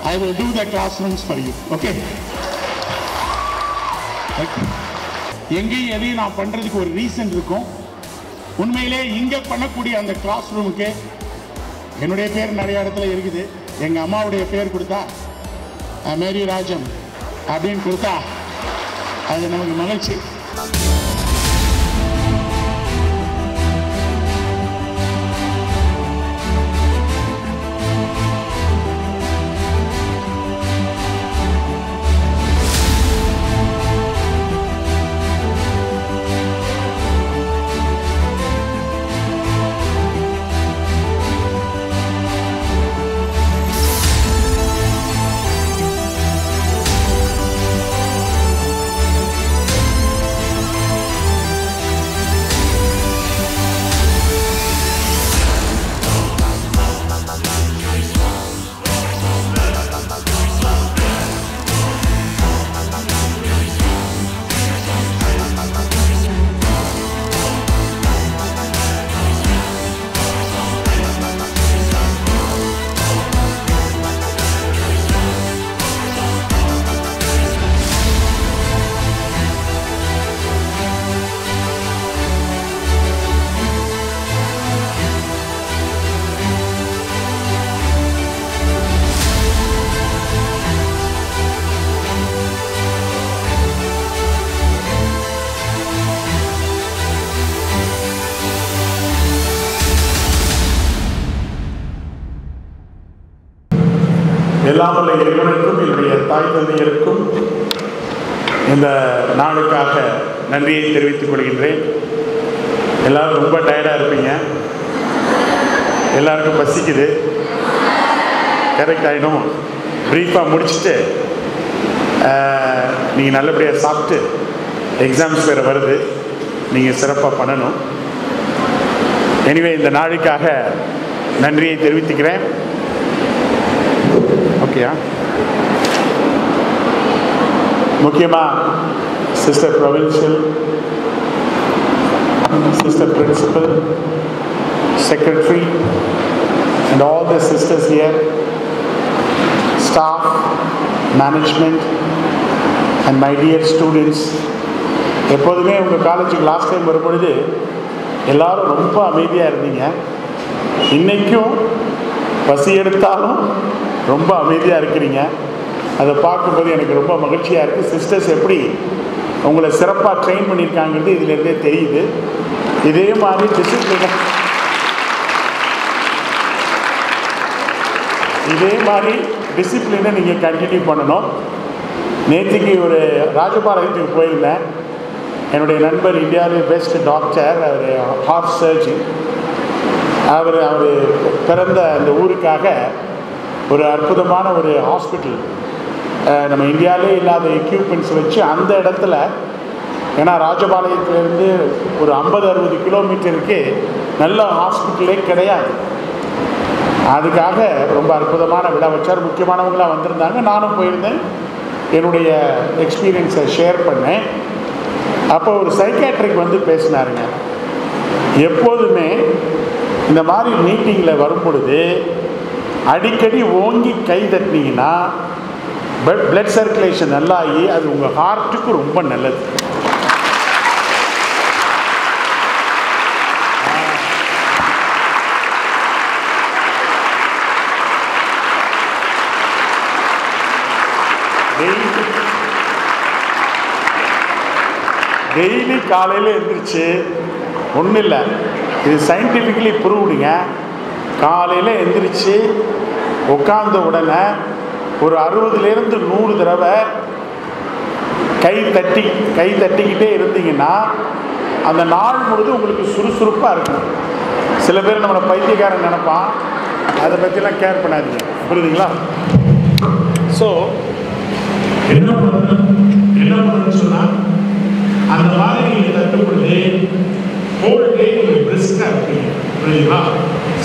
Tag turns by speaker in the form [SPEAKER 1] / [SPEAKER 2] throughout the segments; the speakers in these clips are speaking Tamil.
[SPEAKER 1] I will do the classrooms for you. Okay? எங்கேயும் எதையும் நான் பண்றதுக்கு ஒரு ரீசன் இருக்கும். உண்மையிலே இங்க பண்ணக்கூடிய அந்த கிளாஸ் ரூமுக்கு என்னுடைய பேர் நிறைய இடத்துல இருக்குது. எங்க அம்மாவுடைய பேர் கொடுத்தா மேரி ராஜம் அப்படின்னு கொடுத்தா அது நமக்கு மகிழ்ச்சி. எல்லாமல்ல இறைவனுக்கும் என்னுடைய தாய் தந்தையருக்கும் இந்த நாளுக்காக நன்றியை தெரிவித்துக் கொள்கின்றேன். எல்லாரும் ரொம்ப டயர்டாக இருப்பீங்க, எல்லாருக்கும் பசிக்குது. கரெக்ட் ஆகிடும். ப்ரீஃபாக முடிச்சுட்டு நீங்கள் நல்லபடியாக சாப்பிட்டு எக்ஸாம்ஸ் வேறு வருது, நீங்கள் சிறப்பாக பண்ணணும். எனிவே இந்த நாளுக்காக நன்றியை தெரிவித்துக்கிறேன். ஓகேயா? முக்கியமாக sister provincial, sister principal, secretary and all the sisters here, staff, management and my dear students. எப்போதுமே உங்கள் காலேஜுக்கு லாஸ்ட் டைம் வரும்பொழுது எல்லோரும் ரொம்ப அமைதியாக இருந்தீங்க. இன்றைக்கும் பசி எடுத்தாலும் ரொம்ப அமைதியாக இருக்கிறீங்க. அதை பார்க்கும்போது எனக்கு ரொம்ப மகிழ்ச்சியாக இருக்குது. சிஸ்டர்ஸ் எப்படி உங்களை சிறப்பாக ட்ரெயின் பண்ணியிருக்காங்கிறது இதிலேருந்தே தெரியுது. இதே மாதிரி டிசிப்ளினை நீங்கள் கண்டினியூ பண்ணணும். நேற்றுக்கு ஒரு ராஜபாளையத்துக்கு போயிருந்தேன். என்னுடைய நண்பர் இந்தியாவிலே பெஸ்ட் டாக்டர், அவர் ஹார்ட் சர்ஜன். அவர் பிறந்த அந்த ஊருக்காக ஒரு அற்புதமான ஒரு ஹாஸ்பிட்டல், நம்ம இந்தியாவிலே இல்லாத எக்யூப்மெண்ட்ஸ் வச்சு அந்த இடத்துல, ஏன்னா ராஜபாளையத்துலேருந்து ஒரு 50-60 கிலோமீட்டருக்கு நல்ல ஹாஸ்பிட்டலே கிடையாது. அதுக்காக ரொம்ப அற்புதமான விழா வச்சார். முக்கியமானவங்களாம் வந்திருந்தாங்க. நானும் போயிருந்தேன், என்னுடைய எக்ஸ்பீரியன்ஸை ஷேர் பண்ணேன். அப்போ ஒரு சைக்காட்ரிக் வந்து பேசினாருங்க. எப்போதுமே இந்த மாதிரி மீட்டிங்கில் வரும் பொழுது அடிக்கடி ஓங்கி கை தட்டினீங்கன்னா பிளட் சர்க்குலேஷன் நல்லாகி அது உங்கள் ஹார்ட்டுக்கு ரொம்ப நல்லது. டெய்லி காலையில் எழுந்திரிச்சு, ஒன்றும் இல்லை, இது சயின்டிஃபிக்கலி ப்ரூவ்டுங்க, காலையில் எழுந்திரிச்சு உட்கார்ந்த உடனே ஒரு 60லேருந்து 100 தடவை கை தட்டிக்கிட்டே இருந்தீங்கன்னா அந்த நாள் முழுதும் உங்களுக்கு சுறுசுறுப்பாக இருக்கும். சில பேர் நம்மளை பைத்தியக்காரன் நினைப்பான், அதை பற்றிலாம் கேர் பண்ணாதீங்க, புரியுதுங்களா? ஸோ என்ன பண்ணணும்னு சொன்னால் அந்த மாதிரி நீங்கள் தட்டும் பொழுது ஹோல் டே நீங்கள் பிரிஸ்காக இருப்பீங்க. புரியுதுங்களா?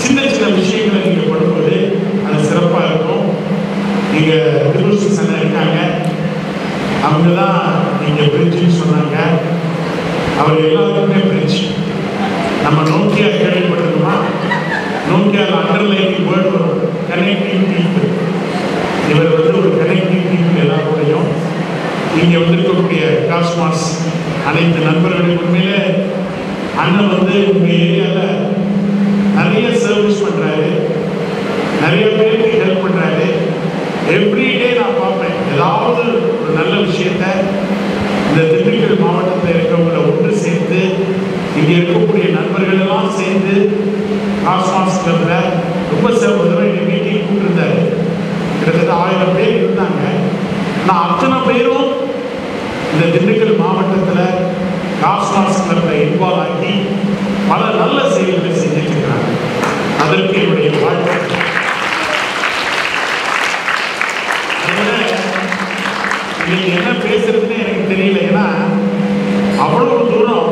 [SPEAKER 1] சின்ன சின்ன விஷயங்களை நீங்கள் பண்ணும்போது அது சிறப்பாக இருக்கும். நீங்கள் திருவள்ளுவர் இருக்காங்க, அவங்க தான் நீங்கள் பிரிட்ஜுன்னு சொன்னாங்க. அவர் எல்லாருக்குமே பிரிட்ஜ். நம்ம நோக்கியா கேள்விப்பட்டிருக்கோமா? நோக்கியாவில் அண்டர்லைனிங் வேர்டு வரும், கனெக்டிங் பீப்புள். இவர் வந்து ஒரு கனெக்டிங் பீப்புள் எல்லாருடையும். இங்கே வந்திருக்கக்கூடிய காஸ்மாஸ் அனைத்து நண்பர்களுக்கு உண்மையிலே அண்ணன் வந்து உங்கள் ஏரியாவில் நிறைய சர்வீஸ் பண்ணுறாரு, நிறைய பேருக்கு ஹெல்ப் பண்ணுறாரு. எவ்ரிடே நான் பார்ப்பேன் ஏதாவது ஒரு நல்ல விஷயத்த இந்த திண்டுக்கல் மாவட்டத்தில் இருக்கிறவங்களை ஒன்று சேர்த்து இங்கே இருக்கக்கூடிய நண்பர்கள் எல்லாம் சேர்ந்து காஸ்மாஸ் கிளப்பில் ரொம்ப சிறப்பு தடவை எங்கள் மீட்டிங் கூப்பிட்டுருந்தாரு. கிட்டத்தட்ட 1000 பேர் இருந்தாங்க. நான் அத்தனை பேரும் இந்த திண்டுக்கல் மாவட்டத்தில் காஸ்மாஸ் கிளப்பில் இன்வால்வ் ஆகி பல நல்ல செயல்களை செஞ்சுட்டு இருக்கிறாங்க. அதற்கு என்னுடைய வாழ்க்கை. இன்னைக்கு என்ன பேசுறதுன்னு எனக்கு தெரியல. ஏன்னா அவ்வளவு தூரம்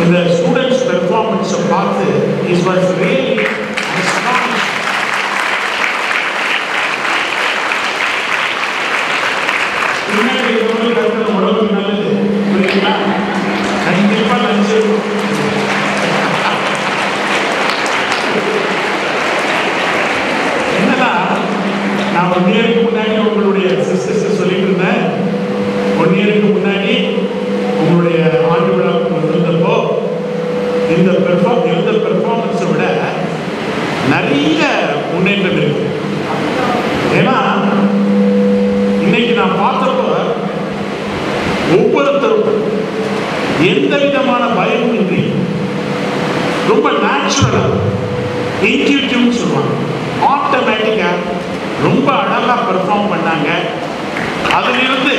[SPEAKER 1] இந்த ஸ்டூடெண்ட்ஸ் பெர்ஃபார்மன்ஸை பார்த்து இட் வாஸ் ரியலி உடம்புக்கு நல்லது. புரியுதுங்களா? கண்டிப்பா நினைச்சு என்னன்னா, நான் 1 இயருக்கு முன்னாடி உங்களுடைய சிஸ்டர்ஸ் சொல்லிட்டு இருந்தேன். 1 இயருக்கு முன்னாடி உங்களுடைய ஆண்டு விழாவுக்கு வந்திருந்தப்போ இந்த பெர்ஃபார்மன்ஸை விட நிறைய முன்னேற்றம் இருக்கு. ஏன்னா இன்னைக்கு நான் பார்த்தப்போ ஒவ்வொருத்தரும் எந்த விதமான பயமும் இன்றி ரொம்ப நேச்சுரலா இன்ட்யூட்டிவ்னு சொல்லுவாங்க, ஆட்டோமேட்டிக்கா ரொம்ப அழகா பெர்ஃபார்ம் பண்ணாங்க. அதிலிருந்து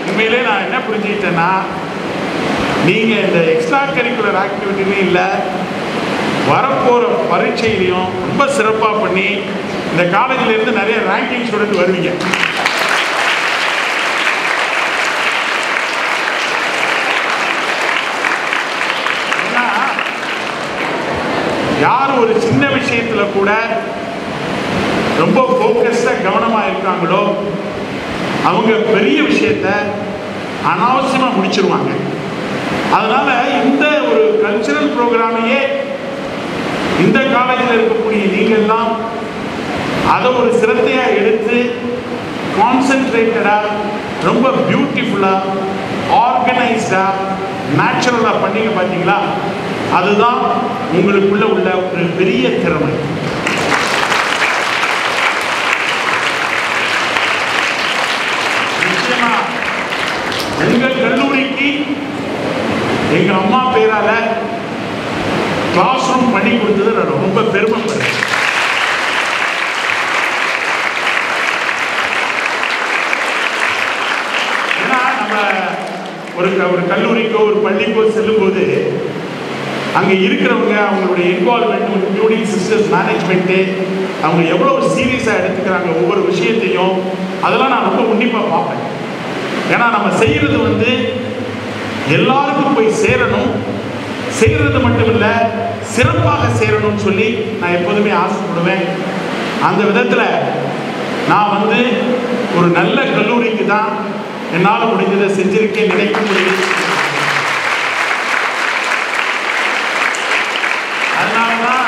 [SPEAKER 1] உண்மையிலே நான் என்ன புரிஞ்சுக்கிட்டேன்னா, நீங்க இந்த எக்ஸ்ட்ரா கரிக்குலர் ஆக்டிவிட்டிலையும் இல்லை, வரப்போற பரீட்சையிலையும் ரொம்ப சிறப்பாக பண்ணி இந்த காலேஜில் இருந்து நிறைய ரேங்கிங் ஸ்டூடெண்ட் வருவீங்க. ஏன்னா யார் ஒரு சின்ன விஷயத்துல கூட ரொம்ப ஃபோக்கஸ்டா கவனமா இருக்காங்களோ அவங்க பெரிய விஷயத்த அனாவசியமா முடிச்சிருவாங்க. அதனால இந்த ஒரு கல்ச்சரல் ப்ரோக்ராமையே இந்த காலேஜில் இருக்கக்கூடிய நீங்கள்லாம் அதை ஒரு சிரத்தையா எடுத்து கான்சென்ட்ரேட்டடா ரொம்ப பியூட்டிஃபுல்லா ஆர்கனைஸ்டா நேச்சுரலா பண்ணீங்க பார்த்தீங்களா? அதுதான் உங்களுக்குள்ள உள்ள ஒரு பெரிய திறமை. நிச்சயமா உங்கள் கல்லூரிக்கு எங்க அம்மா பேரால கிளாஸ் ரூம் பண்ணி கொடுத்தது நான் ரொம்ப பெருமைப்படுறேன். ஏன்னா நம்ம ஒரு கல்லூரிக்கோ ஒரு பள்ளிக்கோ செல்லும் போது அங்க இருக்கிறவங்க அவங்களுடைய இன்வால்வ்மெண்ட், இன்க்ளூடிங் சிஸ்டர்ஸ் மேனேஜ்மெண்ட்டு, அவங்க எவ்வளவு சீரியஸா எடுத்துக்கிறாங்க ஒவ்வொரு விஷயத்தையும், அதெல்லாம் நான் ரொம்ப உன்னிப்பா பார்ப்பேன். ஏன்னா நம்ம செய்யறது வந்து எல்லாருக்கும் போய் சேரணும், செய்யறது மட்டும் இல்லை சிறப்பாக சேரணும்னு சொல்லி நான் எப்போதுமே ஆசைப்படுவேன். அந்த விதத்தில் நான் வந்து ஒரு நல்ல கல்லூரிக்கு தான் என்னால் முடிஞ்சதை செஞ்சிருக்கேன் நினைக்க முடியும். அதனாலதான்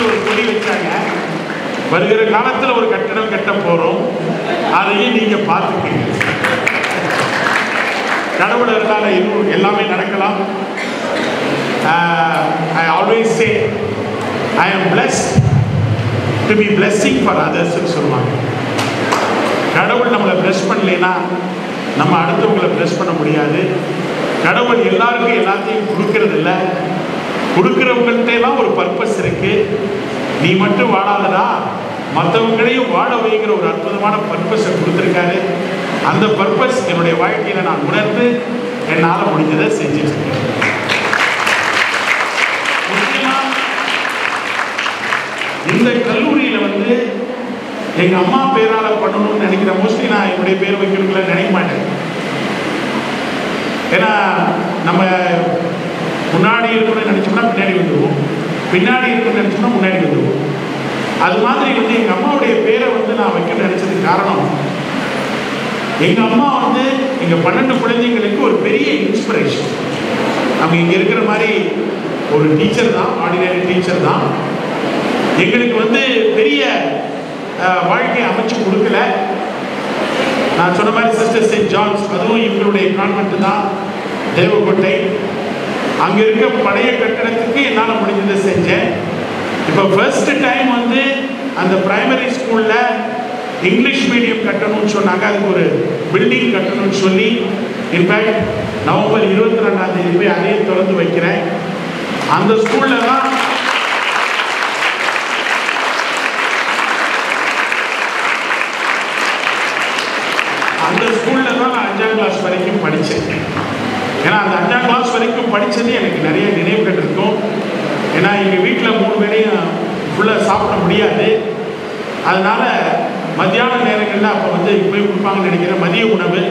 [SPEAKER 1] ஒரு கொடி வச்சாங்க, வருகிற காலத்தில் ஒரு கட்டடம் கட்ட போறோம், அதையும் நீங்க பார்த்துக்கீங்க. கடவுள் இருந்தால இன்னும் எல்லாமே நடக்கலாம். I always say I am blessed to be blessing for others ன்னு சொல்லுவாங்க. கடவுள் நம்மளை பிளஸ் பண்ணலைன்னா நம்ம அடுத்தவங்களை பிளஸ் பண்ண முடியாது. கடவுள் எல்லாருக்கும் எல்லாத்தையும் கொடுக்கறது இல்லை, கொடுக்கிறவங்கள்ட்ட எல்லாம் ஒரு பர்பஸ் இருக்கு. நீ மட்டும் வாழாதடா, மற்றவங்களையும் வாழ வைக்கிற ஒரு அற்புதமான பர்பஸை கொடுத்துருக்காரு. அந்த பர்பஸ் என்னுடைய வாழ்க்கையில் நான் உணர்ந்து என்னால் முடிஞ்சதை செஞ்சுட்டு இருக்கேன். முக்கியமாக இந்த கல்லூரியில் வந்து எங்கள் அம்மா பேரால் பண்ணணும்னு நினைக்கிறேன். மோஸ்ட்லி நான் என்னுடைய பேர் வைக்கணுங்கள நினைக்க மாட்டேன். ஏன்னா நம்ம முன்னாடி இருக்கணும்னு நினச்சோம்னா பின்னாடி வந்துடுவோம், பின்னாடி இருக்கணும்னு நினச்சோம்னா முன்னாடி வந்துடுவோம். அது மாதிரி வந்து எங்கள் அம்மாவுடைய பேரை வந்து நான் வைக்கணும்னு நினச்சதுக்கு காரணம், எங்கள் அம்மா வந்து எங்கள் 12 குழந்தைங்களுக்கு ஒரு பெரிய இன்ஸ்பிரேஷன். நம்ம இங்கே இருக்கிற மாதிரி ஒரு டீச்சர் தான், ஆர்டினரி டீச்சர் தான். எங்களுக்கு வந்து பெரிய வாழ்க்கையை அமைச்சு கொடுக்கல. நான் சொன்ன மாதிரி சிஸ்டர் செயின்ட் ஜான்ஸ், அதுவும் இவங்களுடைய கான்வென்ட் தான், தேவக்கோட்டை. அங்கே இருக்க பழைய கட்டடத்துக்கு என்னால் முடிஞ்சதை செஞ்சேன். இப்போ ஃபர்ஸ்ட் டைம் வந்து அந்த பிரைமரி ஸ்கூலில் இங்கிலீஷ் மீடியம் கட்டணும்னு சொன்னாங்க. அதுக்கு ஒரு பில்டிங் கட்டணும்னு சொல்லி இன்ஃபேக்ட் நவம்பர் 22ஆம் தேதி போய் அதையும் திறந்து வைக்கிறேன். அந்த ஸ்கூலில் தான் நான் 5ஆம் கிளாஸ் வரைக்கும் படித்தேன். ஏன்னா அந்த 5ஆம் கிளாஸ் வரைக்கும் படித்தது எனக்கு நிறைய நினைவுகள் இருக்கும். ஏன்னா எங்கள் வீட்டில் 3 வேளையும் ஃபுல்லாக சாப்பிட முடியாது. அதனால் மத்தியான நேரங்களில் அப்போ வந்து போய் கொடுப்பாங்கன்னு நினைக்கிறேன் மதிய உணவு.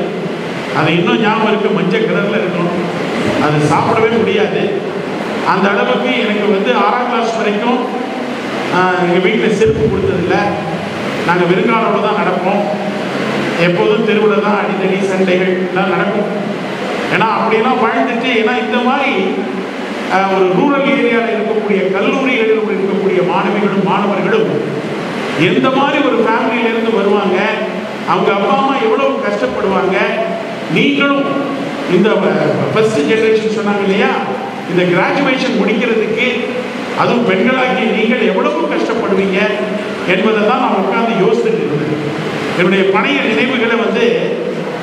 [SPEAKER 1] அது இன்னும் ஞாபகம் இருக்குது, மஞ்சள் கலரில் இருக்கும், அது சாப்பிடவே முடியாது. அந்த அளவுக்கு எனக்கு வந்து 6ஆம் கிளாஸ் வரைக்கும் எங்கள் வீட்டில் செருப்பு கொடுத்ததில்லை. நாங்கள் வெறுங்காலோடு தான் நடப்போம். எப்போதும் தெருவில் தான் அடித்தடி சண்டைகள் எல்லாம் நடக்கும். ஏன்னா அப்படியெல்லாம் வாழ்ந்துட்டு, ஏன்னா இந்த மாதிரி ஒரு ரூரல் ஏரியாவில் இருக்கக்கூடிய கல்லூரிகளில் இருக்கக்கூடிய மாணவிகளும் மாணவர்களும் எந்த மாதிரி ஒரு ஃபேமிலியிலேருந்து வருவாங்க, அவங்க அப்பா அம்மா எவ்வளவு கஷ்டப்படுவாங்க. நீங்களும் இந்த ஃபர்ஸ்ட் ஜெனரேஷன் சொன்னாங்க இல்லையா, இந்த கிராஜுவேஷன் முடிக்கிறதுக்கு அதுவும் பெண்களாகி நீங்கள் எவ்வளவு கஷ்டப்படுவீங்க என்பதை தான் நான் உட்காந்து யோசிச்சுட்டு இருந்தேன். என்னுடைய பழைய நினைவுகளை வந்து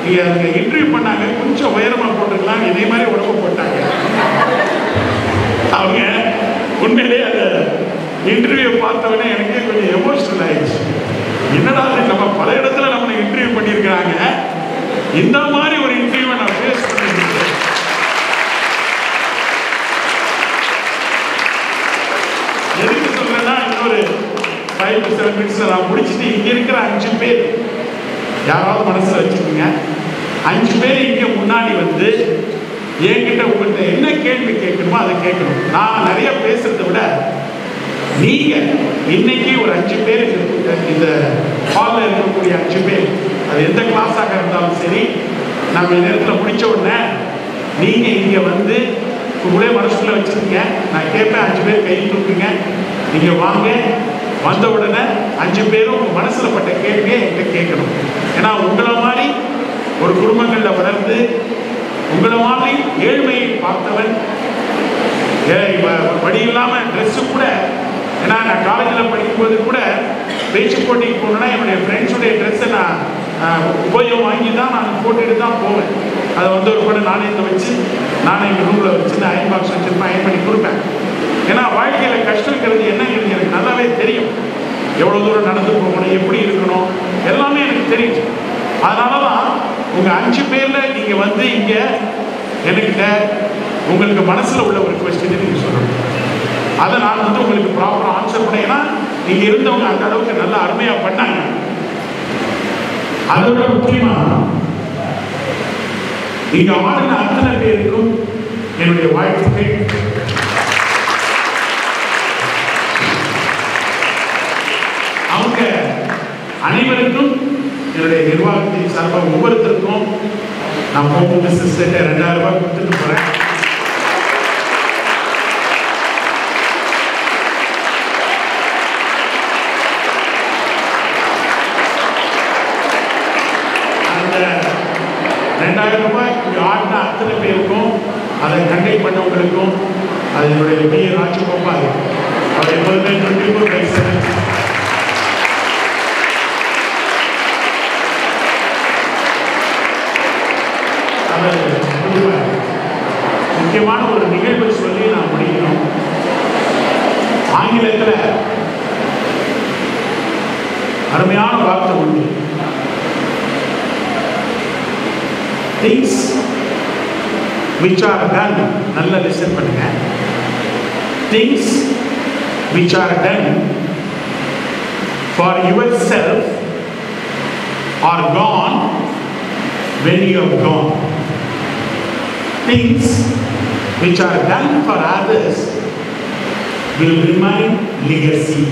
[SPEAKER 1] நீங்கள் இன்டர்வியூ பண்ணாங்க, கொஞ்சம் உயரமாக போட்டுக்கலாம், இதே மாதிரி உடம்பு போட்டாங்க. அவங்க உண்மையிலே அந்த இன்டர்வியூ பார்த்தவொடனே எனக்கே கொஞ்சம் எமோஷனல் ஆயிடுச்சு. என்னடா நம்ம பல இடத்துல நம்மளை இன்டர்வியூ பண்ணியிருக்கிறாங்க, இந்த மாதிரி ஒரு இன்டர்வியூவை நான் ஃபேஸ் பண்ணியிருக்கேன். எதுக்கு சொல்றேன்னா, இன்னொரு 5 to 7 minutes நான் முடிச்சுட்டு இங்கே இருக்கிற 5 பேர் யாராவது மனசில் வச்சுக்கோங்க. 5 பேர் இங்கே முன்னாடி வந்து என்கிட்ட உங்கள்கிட்ட என்ன கேள்வி கேட்கணுமோ அதை கேட்கணும். நான் நிறைய பேசுறதை விட நீங்கள் இன்னைக்கு ஒரு 5 பேர் இந்த ஹாலில் இருக்கக்கூடிய 5 பேர், அது எந்த கிளாஸாக இருந்தாலும் சரி, நம்ம நேரத்தில் முடித்த உடனே நீங்கள் இங்கே வந்து உங்களே மனசுக்குள்ளே வச்சுருக்கீங்க. நான் கேட்பேன், 5 பேர் கையில் தூக்குங்க, நீங்கள் வாங்க. வந்த உடனே 5 பேரும் உங்கள் மனசில் பட்ட கேள்வியை என்கிட்ட கேட்கணும். ஏன்னா உங்களை மாதிரி ஒரு குடும்பங்களில் வளர்ந்து உங்களை மாதிரி ஏழ்மையை பார்த்தவன், படி இல்லாமல் ட்ரெஸ்ஸு கூட, ஏன்னா நான் காலேஜில் படிக்கும்போது கூட பேச்சு போட்டிக்கு போனேன்னா என்னுடைய ஃப்ரெண்ட்ஸுடைய ட்ரெஸ்ஸை நான் உபயோகம் வாங்கி தான் நான் போட்டுட்டு தான் போவேன். அதை வந்து ஒரு கூட நானே வச்சு நானே எங்கள் ரூமில் வச்சு அயன் பாக்ஸ் வச்சுருப்பேன், அயன் பண்ணி கொடுப்பேன். ஏன்னா வாழ்க்கையில் கஷ்டங்கிறது என்னங்கிறது எனக்கு நல்லாவே தெரியும். எவ்வளோ தூரம் நடந்து போகணும், எப்படி இருக்கணும், எல்லாமே எனக்கு தெரியும். அதனால தான் உங்கள் 5 பேரில் நீங்கள் வந்து இங்கே என்கிட்ட உங்களுக்கு மனசில் உள்ள ஒரு கொஸ்டினை நீங்கள் சொல்லணும். அதை நான் வந்து உங்களுக்கு ப்ராப்பராக ஆன்சர் பண்ணேன். ஏன்னா நீங்கள் இருந்தவங்க அந்த அளவுக்கு நல்லா அருமையாக பண்ணாங்க. அதோட முக்கியமாக இங்கே ஆடின அத்தனை பேருக்கும் என்னுடைய வாழ்த்துக்கள். அவங்க அனைவருக்கும் என்னுடைய நிர்வாகத்தின் சார்பாக ஒவ்வொருத்தருக்கும் நான் ஹோம் பிசினஸ் 2000 ரூபாய் கொடுத்துட்டு போகிறேன். அந்த 2000 ரூபாய் இங்கே ஆடின அத்தனை பேருக்கும், அதை கண்டக்ட் பண்ணவங்களுக்கும், அது என்னுடைய பிஏ ராஜகோபால், அவர் எப்போதுமே 24/7 முக்கியமான ஒரு நிகழ்வு சொல்லி நான் முடிக்கணும். ஆங்கிலத்தில் அருமையான வார்த்தை உண்டு. Things which are done, நல்லா listen பண்ணுங்க. Things which are done for yourself are gone when you have gone. Things which are done for others will remain legacy.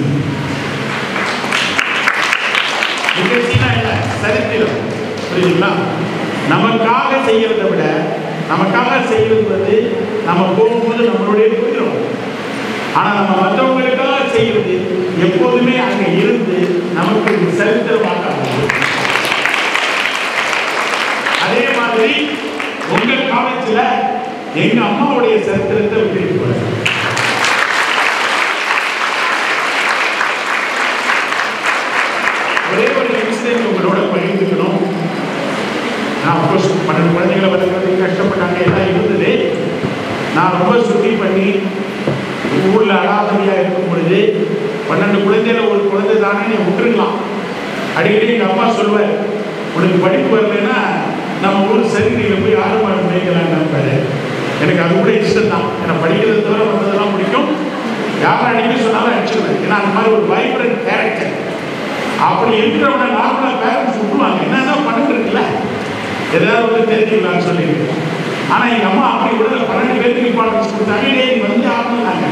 [SPEAKER 1] Legacy-னா என்ன? சரித்திரம். புரியுதுங்களா? நமக்காக செய்யறதை விட நமக்காக செய்யறது நம்ம போகும்போது நம்மளுடைய போயிடும். ஆனால் நம்ம மற்றவங்களுக்காக செய்யறது எப்போதுமே அங்கே இருந்து நமக்கு சரித்திரமாக. அதே மாதிரி உங்கள் காலேஜில் எங்க அம்மாவுடைய சரித்திரத்தை விட்டு போறேன். ஒரே ஒரு இன்சிடென்ட் உங்களோட பகிர்ந்துக்கணும். நான் அப்கோர்ஸ் 12 குழந்தைகளை வளர்க்கறதுக்கு கஷ்டப்பட்டாங்க, எல்லாம் இருந்தது. நான் ரொம்ப சுத்தி பண்ணி ஊரில் அனாதையாக இருக்கும் பொழுது 12 குழந்தையில ஒரு குழந்தை தானே நீ விட்டுருக்கலாம். அடிக்கடி எங்கள் அப்பா சொல்லுவார், உனக்கு படிப்பு வரலைன்னா நம்ம ஊர் சரிநிலையில் போய் 6 மாதம் மேய்க்கலான்னு. எனக்கு அது கூட இஷ்டம் தான். ஏன்னா படிக்கிறத தவிர வந்ததெல்லாம் பிடிக்கும். யாரும் அடிக்கடி சொன்னாலும் அடிச்சுடுவேன். ஏன்னா அந்த மாதிரி ஒரு வைப்ரண்ட் கேரக்டர். அப்படி இருக்கிறவங்க நார்மலாக பேரண்ட்ஸ் விட்டுருவாங்க, என்னதான் பண்ணிட்டு இருக்குல்ல, ஏதாவது வந்து தெரிஞ்சுக்கலாம்னு சொல்லிட்டு. ஆனால் எங்கள் அம்மா அப்படி கூட 12 பேருக்கு இம்பார்ட்டன்ஸ் கொடுத்தாங்க. நீ வந்து ஆகணும்னாங்க.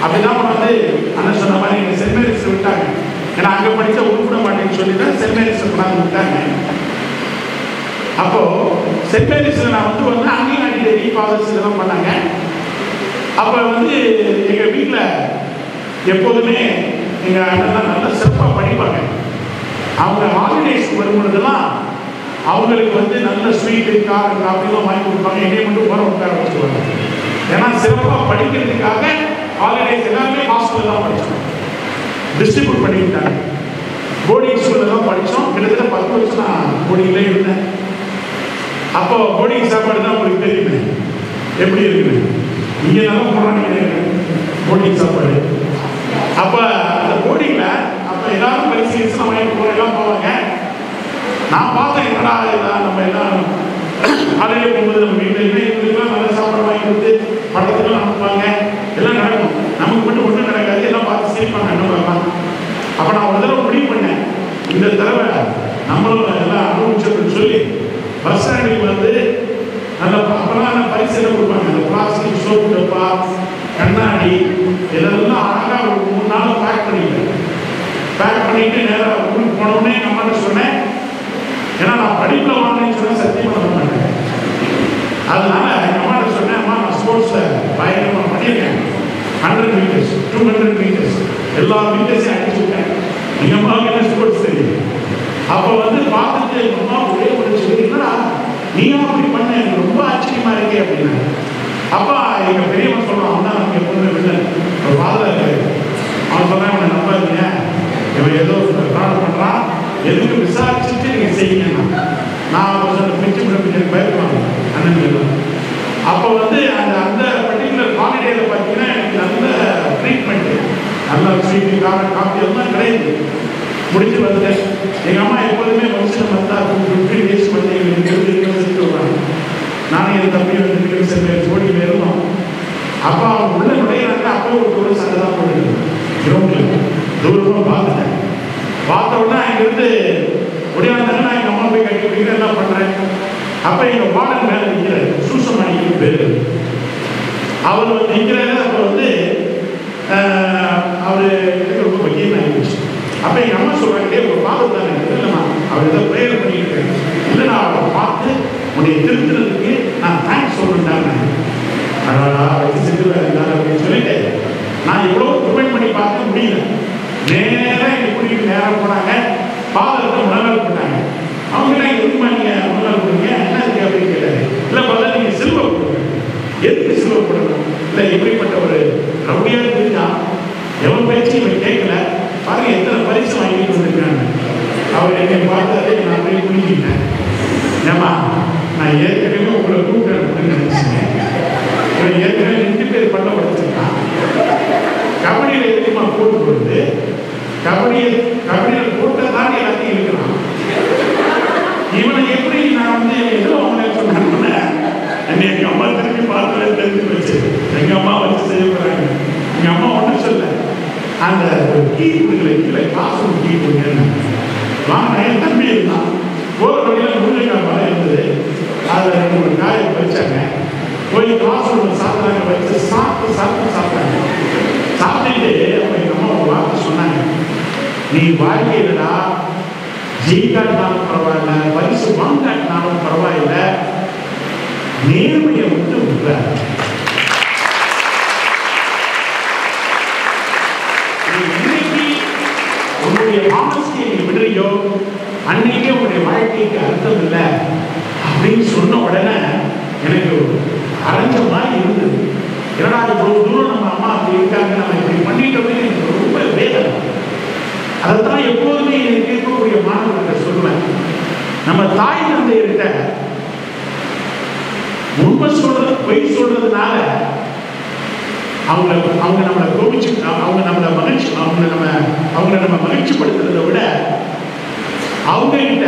[SPEAKER 1] அப்படிதான் வந்து அண்ணன் சொன்ன மாதிரி எங்கள் சென்ட் மேரிஸ் விட்டாங்க. ஏன்னா அங்கே படித்த உருப்பிட மாட்டேன்னு சொல்லி தான் சென்ட் மேரிஸ் கொண்டாந்து விட்டாங்க. அப்போ சென்ட் மேரிஸில் நான் வந்து அங்கேயும் அடிக்கடி ஃபாதர்ஸ் இதெல்லாம் பண்ணாங்க. அப்போ வந்து எங்கள் வீட்டில் எப்போதுமே எங்கள் அண்ணன் தான் நல்லா சிறப்பாக படிப்பாங்க. அவங்க ஹாலிடேஸ் வரும்பொழுதெல்லாம் அவங்களுக்கு வந்து நல்ல ஸ்வீட்டு காஃபிலாம் வாங்கி கொடுப்பாங்க. என்னையை மட்டும் போகிற உட்கார வச்சுருவாங்க. ஏன்னா சிறப்பாக படிக்கிறதுக்காக ஹாலிடேஸ் எல்லாமே ஹாஸ்டலில் தான் படித்தோம், டிஸ்ட்ரிபியூட் பண்ணிக்கிட்டாங்க. போர்டிங் ஸ்கூலில் தான் படித்தோம். கிட்டத்தட்ட 10 வருஷம் நான் போர்டிங்லேயே இருந்தேன். அப்போ போர்டிங் சாப்பாடு தான் உங்களுக்கு தெரியுமே எப்படி இருக்குது. இங்கே நல்லா போடுறாங்க போர்டிங் சாப்பாடு. அப்போ அந்த போர்டிங்கில் அப்போ எல்லாரும் பரிசீலிச்சுலாம் வாங்கிட்டு போகிற எல்லாம் போவாங்க. நான் பார்த்தேன், என்னடா இதெல்லாம் நம்ம எல்லாம் காலையில் போகும்போது நம்ம வீட்டில் இவங்களுக்குலாம் நல்ல சாப்பாடு வாங்கி கொடுத்து படத்துக்கெல்லாம் அனுப்புவாங்க, எல்லாம் நடக்கும். நமக்கு மட்டும் ஒன்றும் நடக்காது, எல்லாம் பார்த்து சிரிப்பாங்க அனுப்பலாம். அப்போ நான் ஒரு தடவை முடிவு பண்ணேன், இந்த தடவை நம்மளும் எல்லாம் அனுபவிச்சதுன்னு சொல்லி பஸ் ஸ்டாண்டுக்கு வந்து நல்ல அப்பெல்லாம் பரிசெல்லாம் கொடுப்பாங்க. அந்த பிளாஸ்டிக் சோப்பு டப்பா, கண்ணாடி இதெல்லாம் அழகாக ஒரு 3 நாள் பேக் பண்ணிட்டு நேராக ஊருக்கு போனோடனே எங்கள் அம்மாட்ட சொன்னேன். ஏன்னா நான் படிப்பில் வாங்கினேன்னு சொன்னால் சத்தியம் பண்ண மாட்டேன். அதனால எங்கள் அம்மாட்ட சொன்னேன், அம்மா நான் ஸ்போர்ட்ஸில் பயங்கரமாக பண்ணியிருக்கேன். 100 மீட்டர்ஸ் 200 மீட்டர்ஸ் எல்லா மீட்டர்ஸையும் அடிச்சு விட்டேன். எங்கள் அம்மாவுக்கு என்ன ஸ்போர்ட்ஸ் தெரியும். அப்போ வந்து பார்த்துட்டு எங்கள் அம்மா ஒரே ஒரு சொல்லி, என்னடா நீயும் அப்படி பண்ண, எனக்கு ரொம்ப ஆச்சரியமா இருக்கே அப்படின்னா. அப்பா எங்கள் பெரியவன் சொல்கிறான், அவன் தான் நமக்கு எப்போதுமே வில்லன், ஒரு ஃபாதராக இருக்காரு. அவன் சொன்னான், அவனை நம்பாதீங்க, இவன் ஏதோ ஃப்ராட் பண்ணுறான், எதுக்கு விசாரிச்சுட்டு நீங்கள் செய்யுங்கன்னா. நான் கொஞ்சம் பிச்சு எனக்கு பயப்படுவாங்க அண்ணன். அப்போ வந்து அந்த பர்டிகுலர் ஹாலிடேயில் பார்த்தீங்கன்னா எனக்கு நல்ல ட்ரீட்மெண்ட்டு, நல்ல ஸ்வீட்டு காஃபி எல்லாம் கிடையாது. முடிச்சு வந்துட்டேன். எங்கள் அம்மா எப்போதுமே வருஷம் வந்தா 15 days வந்து எங்களுக்கு யூனிவர்சிட்டி வருவாங்க. நானும் என் தம்பி வந்து ஜோடியில் இருந்தோம். அப்போ அவங்க உள்ள நுழையிறாங்க. அப்போ ஒரு சண்டை தான் போடுது கிரௌண்டில். தூரமாக பார்த்துட்டேன். பார்த்த உடனே அங்கேருந்து முடியாதாங்க நான் எங்கள் அம்மா போய் கட்டி பிடிக்கிற என்ன பண்ணுறேன். அப்போ எங்கள் பாடல் மேலே நிற்கிறார், சூசமணிக்கு பேர். அவர் வந்து நிற்கிறாரு. அப்போ வந்து அவர் எனக்கு ரொம்ப பக்கியமாக இருந்துச்சு. அப்போ எங்கள் அம்மா சொல்கிறாங்க, ஒரு பாதம் தானே இல்லைம்மா, அவர் ஏதோ ப்ரேயர் பண்ணியிருக்காரு. இல்லை நான் அவரை பார்த்து உன்னை திருத்துறதுக்கு நான் தேங்க்ஸ் சொல்கிறேன்டாங்க. வச்சு செஞ்சுருவாரு அப்படின்னு சொல்லிட்டு நான் எவ்வளோ ப்ரிவெண்ட் பண்ணி பார்க்க முடியல. நேராக எங்கள் கூட்டிகிட்டு நேராக போனாங்க. பாதத்தை முன்னாள் போட்டாங்க. அவங்களாம் எதுக்குமா நீங்கள் முன்னாள் போடுங்க, என்ன இருக்கு அப்படின்னு கேட்டாரு. இல்லை பார்த்தா நீங்கள் சில்வர் போடுங்க. எதுக்கு சில்வர் போடணும்? இல்லை எப்படிப்பட்ட ஒரு ரவுடியாக தெரிஞ்சா எவ்வளோ பேச்சு இவன் கேட்கல, பாருங்க எத்தனை பரிசு வாங்கிட்டு வந்திருக்காங்க. அவர் என்னை பார்த்தாரு, நான் போய் குடிக்கிட்டேன். ஏமா நான் ஏற்கனவே உங்களை கூப்பிட்டு அப்படின்னு நினைச்சேன். இவன் ஏற்கனவே 2 பேர் பண்ண படிச்சிருக்கான். கபடியில் எதுக்குமா போட்டு கொடுத்து கபடியில் போட்ட தாண்டி எல்லாத்தையும் இருக்கிறான். இவனை எப்படி நான் வந்து எதுவும் அவங்களே சொன்னேன். என்னை எங்கள் அம்மா திரும்பி அந்த கீ கொடுக்கல, கீழே காசு கீ கொடுங்க வாங்க. என் தம்பி இருந்தான், போகிற வழியில் முருங்கைக்காய் மரம் இருந்தது, அதில் 2 காயை வச்சாங்க. போய் காசு ஒன்று சாப்பிட்றாங்க, வச்சு சாப்பிட்டாங்க. சாப்பிட்டுட்டு அப்போ எங்கள் அம்மா ஒரு வார்த்தை சொன்னாங்க, நீ வாழ்க்கையிலடா ஜெயிக்காட்டினாலும் பரவாயில்ல, பரிசு வாங்காட்டினாலும் பரவாயில்ல, நேர்மையை விட்டு விடுற. இன்னைக்கு உன்னுடைய ஆனஸ்டியை நீ விடுறியோ அன்னைக்கே உன்னுடைய வாழ்க்கைக்கு அர்த்தம் இல்லை அப்படின்னு சொன்ன உடனே எனக்கு அரைஞ்ச மாதிரி இருந்தது. என்னடா இவ்வளவு தூரம் நம்ம அம்மா அப்படி இருக்காங்க, நம்ம இப்படி பண்ணிட்டோமே எனக்கு ரொம்ப வேதனை. அதைத்தான் எப்போதுமே எனக்கு இருக்கக்கூடிய மாணவர்கிட்ட சொல்லுவேன். நம்ம தாய் தந்தையர்கிட்ட உண்மை சொல்றது பொய் சொல்றதுனால அவங்க நம்மளை கோபிச்சு, அவங்க நம்மளை மகிழ்ச்சிப்படுத்துறதை விட அவங்க கிட்ட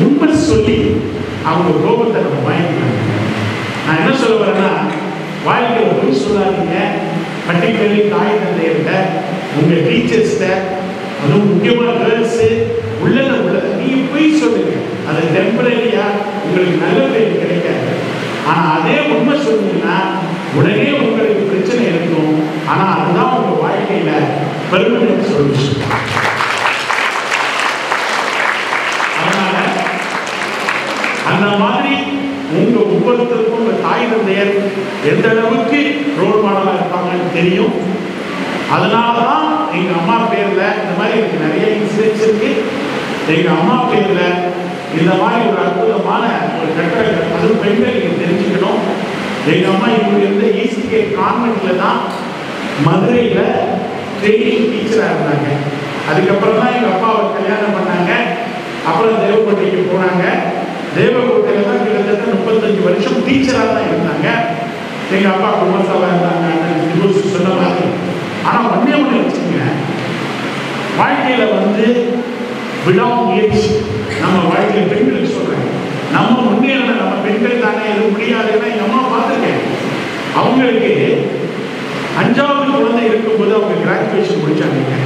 [SPEAKER 1] உண்மை சொல்லி அவங்க கோபத்தை நம்ம வாங்கிக்கிறாங்க. நான் என்ன சொல்ல வரேன்னா, வாழ்க்கையில் பொய் சொல்லாதீங்க. பர்டிகுலர்லி தாய் தந்தையர்கிட்ட, உங்க டீச்சர்ஸ்கிட்ட, அதுவும் முக்கியமான கேர்ள்ஸு உள்ளதை நீங்க பொய் சொல்லுங்க. அது டெம்பரரியா உங்களுக்கு நல்ல பேர் கிடைக்காது. ஆனா அதே உண்மை சொன்னீங்கன்னா உடனே உங்களுக்கு பிரச்சனை இருக்கும். ஆனா அதுதான் உங்க வாழ்க்கையில பெர்மனன்ட் சொல்யூஷன். அதனால அந்த மாதிரி உங்க ஒவ்வொருத்தருக்கும் உங்க தாய் தந்தையர் எந்த அளவுக்கு ரோல் மாடலா இருப்பாங்கன்னு தெரியும். அதனாலதான் எங்க அம்மா பேர்ல இந்த மாதிரி எனக்கு நிறைய இன்சிடென்ட்ஸ் இருக்கு. எங்க அம்மா பேர்ல இந்த மாதிரி ஒரு அற்புதமான ஒரு கட்டடம், அதுவும் பெண்கள் நீங்க தெரிஞ்சுக்கணும். எங்க அம்மா இவங்க இருந்த ECK கான்வென்ட்ல தான் மதுரையில ட்ரெயினிங் டீச்சரா இருந்தாங்க. அதுக்கப்புறம் தான் எங்க அப்பாவை கல்யாணம் பண்ணாங்க. அப்புறம் தேவக்கோட்டைக்கு போனாங்க. தேவக்கோட்டையில தான் கிட்டத்தட்ட 35 வருஷம் டீச்சரா தான் இருந்தாங்க. எங்க அப்பா குடும்பத்தாவா இருந்தாங்க சொன்ன மாதிரி. ஆனா ஒன்னே வச்சுங்க, வாழ்க்கையில விடாமுயற்சி. நம்ம வாழ்க்கையில் பெண்களுக்கு சொல்றேன், நம்ம முன்னேற நம்ம பெண்கள் தானே எதுவும் முடியாதுன்னா எங்க அம்மா பார்த்துருக்கேன். அவங்களுக்கு 5வது குழந்தை இருக்கும்போது அவங்க கிராஜுவேஷன் முடிச்சாங்க.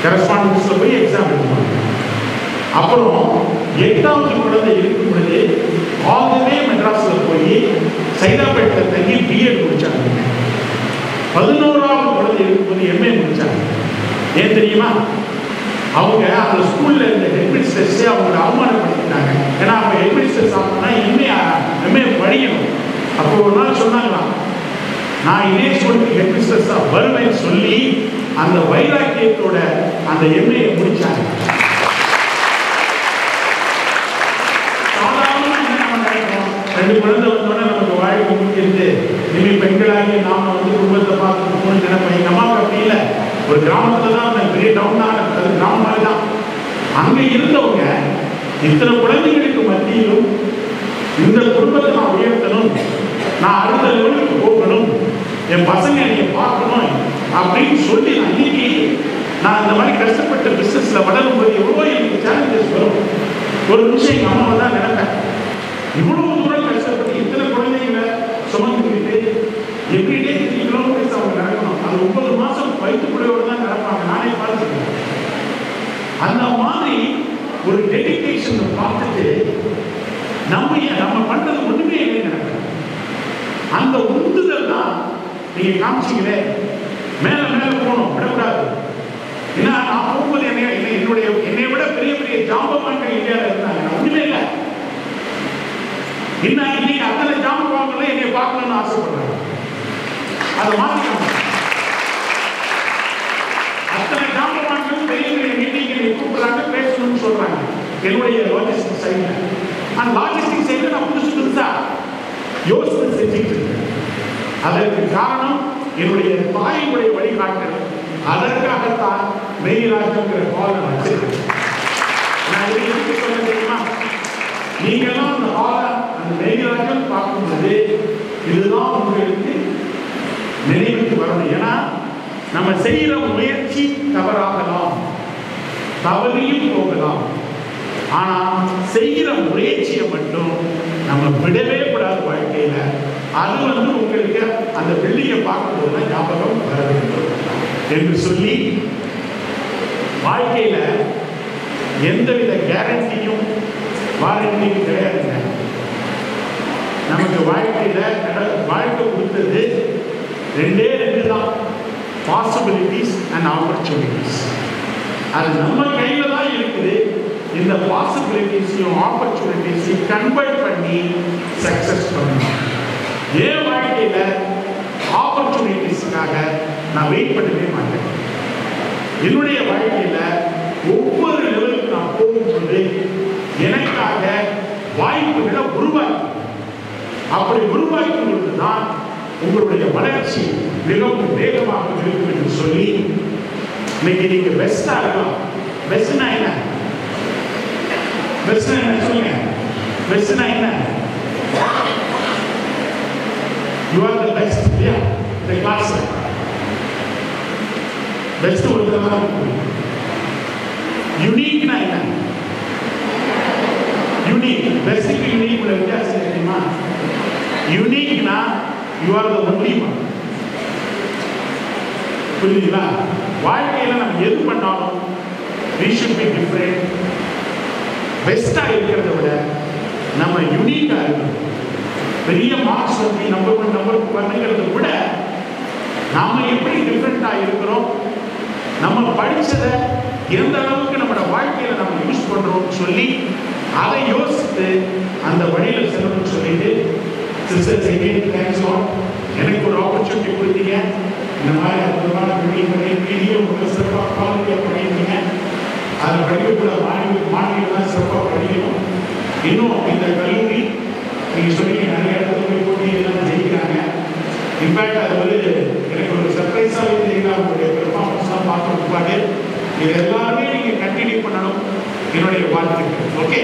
[SPEAKER 1] கரஸ்பாண்டன்ஸ்ல போய் எக்ஸாம் எழுதுவாங்க. அப்புறம் 8வது குழந்தை இருக்கும் பொழுது ஆல்வே மெட்ராஸ்ல போய் சைதாப்பேட்டில் தங்கி பிஎட் முடிச்சாங்க. 11வது குழந்தை இருக்கும்போது MA முடிச்சாங்க. ஏன் தெரியுமா? அவங்க அந்த ஸ்கூல்ல இருந்த ஹெட்மினிஸ்டர்ஸே அவங்களை அவமானப்படுத்திட்டாங்க. ஏன்னா அவங்க ஹெட்மினிஸ்டர்ஸ் ஆகணும்னா MA படிக்கணும். அப்போ ஒரு நாள் சொன்னாங்களாம், நான் இதே ஸ்கூலுக்கு ஹெட்மினிஸ்டர்ஸா வருவேன்னு சொல்லி அந்த வைராக்கியத்தோட அந்த MA முடிச்சாங்க. சாதாரணமா என்ன நம்ம நினைக்கிறோம், 2 குழந்தை வந்தோடனே நமக்கு வாழ்க்கை முடிக்கிறது, இனிமேல் பெண்களாகி நாம குடும்பத்தை பார்த்து போன நினைப்போம். எங்க அம்மாவுக்கு அப்படி இல்லை. ஒரு கிராமத்துல தான், அந்த பெரிய டவுன் தான், அது கிராமம் மாதிரி தான். அங்க இருந்தவங்க இத்தனை குழந்தைகளுக்கு மத்தியிலும் இந்த குடும்பத்தை நான் உயர்த்தணும், நான் அடுத்த லெவலுக்கு போகணும், என் பசங்க என்னை பார்க்கணும் அப்படின்னு சொல்லி அன்னைக்கு நான் இந்த மாதிரி கஷ்டப்பட்ட பிசினஸ்ல வளரும்போது எவ்வளோ எனக்கு சேலஞ்சஸ் வரும். ஒரு நிமிஷம் எங்க அம்மாவை தான் நினைப்பேன், இவ்வளவு தூரம் கஷ்டப்பட்டு இத்தனை குழந்தைகளை சுமந்துக்கிட்டு எவ்ரிடே 3 கிலோமீட்டர்ஸ் அவங்க நடக்கணும். அது 9 மாசம் வயிற்றுக்குள்ளையோடு தான் நடப்பாங்க. நானே பார்த்துருக்கேன். அந்த மாதிரி ஒரு டெடிகேஷன் பார்த்துட்டு நம்ம பண்றது ஒண்ணுமே இல்லை நடக்குது. அந்த உந்துதல் தான் நீங்க காமிச்சிங்களே, மேல மேல போகணும், விடக்கூடாது. ஏன்னா நான் போகும்போது என்னை விட பெரிய பெரிய ஜாம்பவான்கள் இந்தியாவில் இருந்தாங்க. நான் ஒண்ணுமே இல்லை. இன்னைக்கு அத்தனை ஜாம்பவான்கள் என்னை பார்க்கணும்னு ஆசைப்படுறாங்க. அதை மாற்றிக்கணும். அத்தனை ஜாம்பவான்கள் பெரிய பெரிய மீட்டிங் கூப்பிடுறாங்க, பேசணும்னு சொல்றாங்க. என்னுடைய லாஜிஸ்டிக் சைட்ல அந்த லாஜிஸ்டிக் சைட்ல நான் புதுசா யோசனை செஞ்சுட்டு இருக்கேன். அதற்கு காரணம் என்னுடைய தாயினுடைய வழிகாட்டல். அதற்காகத்தான் மெய்ராஜ்யங்கிற ஹாலை வச்சிருக்கேன். நான் இதை எதுக்கு சொல்ல தெரியுமா? நீங்கெல்லாம் அந்த ஹாலை, அந்த மெய்ராஜ்யம் பார்க்கும்போது இதுதான் உங்களுக்கு நினைவுக்கு வரணும். ஏன்னா நம்ம செய்யற முயற்சி தவறாகலாம், தவறியும் போகலாம். ஆனா செய்கிற முயற்சியை மட்டும் நம்ம விடவே கூடாது வாழ்க்கையில. அது உங்களுக்கு அந்த பில்டிங்கை பார்க்கும்போது ஞாபகம் வர வேண்டும். என்று சொல்லி வாழ்க்கையில் எந்தவித கேரண்டியும் வாரண்டியும் கிடையாதுங்க. நமக்கு வாழ்க்கை கொடுத்தது ரெண்டே தான், பாசிபிலிட்டிஸ் அண்ட் ஆப்பர்ச்சுனிட்டிஸ். அது நம்ம கையில் தான் இருக்குது. இந்த பாசிபிலிட்டிஸையும் ஆப்பர்ச்சுனிட்டிஸையும் கன்வெர்ட் பண்ணி சக்சஸ் பண்ணணும். என் வாழ்க்கையில் ஆப்பர்ச்சுனிட்டிஸ்க்காக நான் வெயிட் பண்ணவே மாட்டேன். என்னுடைய வாழ்க்கையில் ஒவ்வொரு லெவலுக்கு நான் போகும்போது எனக்காக வாய்ப்புகளை உருவாக்கி, அப்படி உருவாக்கும் பொழுது தான் உங்களுடைய வளர்ச்சி மிகவும் வேகமாக இருக்கும் என்று சொல்லி இன்னைக்கு நீங்க பெஸ்டா இருக்கலாம். பெஸ்ட்னா என்ன? பெஸ்ட்னா என்ன சொல்லுங்க? பெஸ்ட்னா என்ன? You are the best. Yeah, the class. Best ஒரு தடவை யூனிக்னா என்ன? யூனிக் பெஸ்ட்டுக்கு யூனிக் உள்ள வித்தியாசம் தெரியுமா? யூனிக்னா you are the only one. புரியுதுங்களா? வாழ்க்கையில் நம்ம எது பண்ணாலும் we should be different. பெஸ்ட்டாக இருக்கிறத விட நம்ம யூனிக்காக இருக்கணும். பெரிய மார்க்ஸ் வந்து நம்பர் பண்ணுங்கிறத விட நாம் எப்படி டிஃப்ரெண்ட்டாக இருக்கிறோம், நம்ம படித்ததை எந்த அளவுக்கு நம்மளோட வாழ்க்கையில் நம்ம யூஸ் பண்ணுறோம்னு சொல்லி அதை யோசித்து அந்த வழியில் செல்லணும்னு சொல்லிட்டு சிஸ்டர்ஸ் எங்கேயும் தேங்க்ஸ் லாட். எனக்கு ஒரு ஆப்பர்ச்சுனிட்டி கொடுத்தீங்க. இந்த மாதிரி அற்புதமான வீடியோ உங்களுக்கு சிறப்பாக குவாலிட்டியாக பண்ணியிருக்கீங்க. அதை படிக்கக்கூட மாணவிகள்லாம் சிறப்பாக படிக்கணும். இன்னும் இந்த கல்லூரி நீங்கள் சொன்னீங்க நிறைய இடத்துல போய் போட்டி எல்லாம் ஜெயிக்கிறாங்க. இன்ஃபேக்ட் அது வந்து எனக்கு ஒரு சர்ப்ரைஸாக இருந்தீங்கன்னா உங்களுடைய பெர்ஃபார்மன்ஸ்லாம் பார்த்து பாட்டு இது எல்லாருமே நீங்கள் கண்டினியூ பண்ணணும். என்னுடைய வாழ்த்துக்கள். ஓகே.